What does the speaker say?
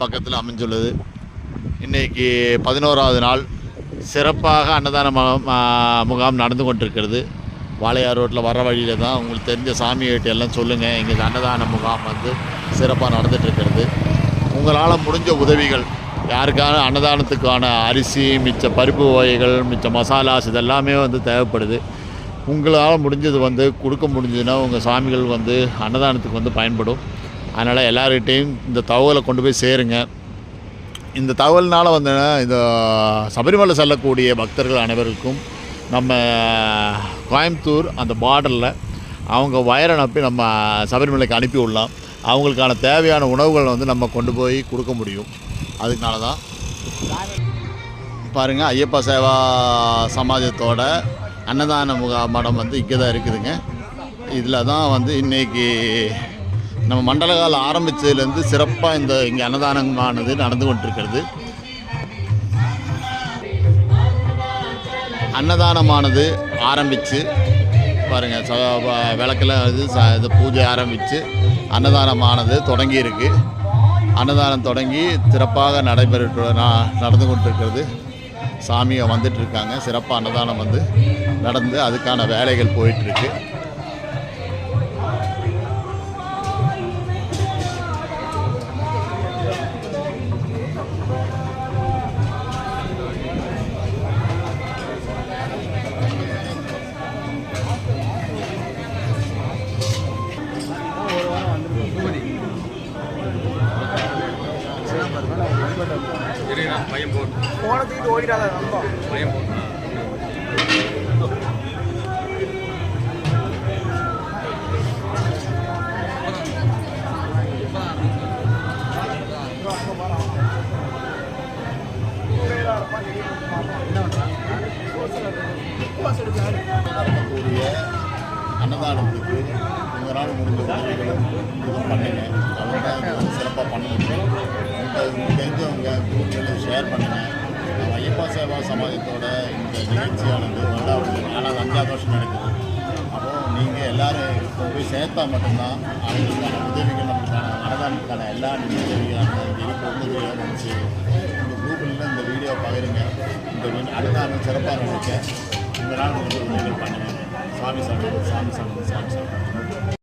பக்கத்தில் அமைஞ்சுள்ளது. இன்றைக்கி 11வது நாள் சிறப்பாக அன்னதான முகாம் நடந்து கொண்டிருக்கிறது. வாளையார் ரோட்டில் வர வழியில் தான். உங்களுக்கு தெரிஞ்ச சாமிகிட்ட எல்லாம் சொல்லுங்கள், இங்கே அன்னதான முகாம் வந்து சிறப்பாக நடந்துகிட்ருக்கிறது. உங்களால் முடிஞ்ச உதவிகள், யாருக்கான அன்னதானத்துக்கான அரிசி, மிச்ச பருப்பு வகைகள், மிச்ச மசாலாஸ் இதெல்லாமே வந்து தேவைப்படுது. உங்களால் முடிஞ்சது வந்து கொடுக்க முடிஞ்சதுன்னா உங்கள் சாமிகள் வந்து அன்னதானத்துக்கு வந்து பயன்படும். அதனால் எல்லார்கிட்டையும் இந்த தகவலை கொண்டு போய் சேருங்க. இந்த தகவல்னால் வந்து இந்த சபரிமலை செல்லக்கூடிய பக்தர்கள் அனைவருக்கும் நம்ம கோயம்புத்தூர் அந்த பார்டரில் அவங்க வயரை அனுப்பி நம்ம சபரிமலைக்கு அனுப்பி விடலாம். அவங்களுக்கான தேவையான உணவுகளை வந்து நம்ம கொண்டு போய் கொடுக்க முடியும். அதுக்குனால தான் பாருங்கள், ஐயப்பா சேவா சமாஜத்தோட அன்னதான மடம் வந்து இங்கே தான் இருக்குதுங்க. இதில் தான் வந்து இன்றைக்கி நம்ம மண்டல காலம் ஆரம்பித்ததுலேருந்து சிறப்பாக இங்கே அன்னதானமானது நடந்து கொண்டிருக்கிறது. அன்னதானமானது ஆரம்பித்து பாருங்கள், விளக்கில் இது பூஜை ஆரம்பித்து அன்னதானமானது தொடங்கியிருக்கு. அன்னதானம் தொடங்கி சிறப்பாக நடந்து கொண்டிருக்கிறது. சாமியை வந்துட்டுருக்காங்க. சிறப்பாக அன்னதானம் வந்து நடந்து அதுக்கான வேலைகள் போயிட்டுருக்கு. பயம் போட்டு போனதுக்கு ஓடிடாத நம்ப பயம் போட்டு நடக்கக்கூடிய அன்னதானத்துக்கு உங்களால் முடிஞ்ச உதவிகளும் இதுவும் பண்ணுங்க. அவங்க சிறப்பாக பண்ண முடியும். உங்களுக்கு தெரிஞ்சவங்க குரூப்களை ஷேர் பண்ணுங்கள். ஐயப்பா சேவா சமாஜத்தோட இந்த நிகழ்ச்சியானது 5வது வருஷம் நடக்குது. அப்போது நீங்கள் எல்லோரும் போய் சேர்த்தா மட்டும்தான் அவங்களுக்கான உதவிகள், நம்மளுக்கான அன்னதானத்துக்கான எல்லா உதவியான உதவியாக இருந்துச்சு. இந்த குரூப்பில் இந்த வீடியோ பகிருங்க. இந்த அன்னதானம் சிறப்பாக நினைக்க உங்களால் முடிஞ்ச உதவிகள் பண்ணுங்கள். சாமி சாமி சாமி சாமி சாமி சாமி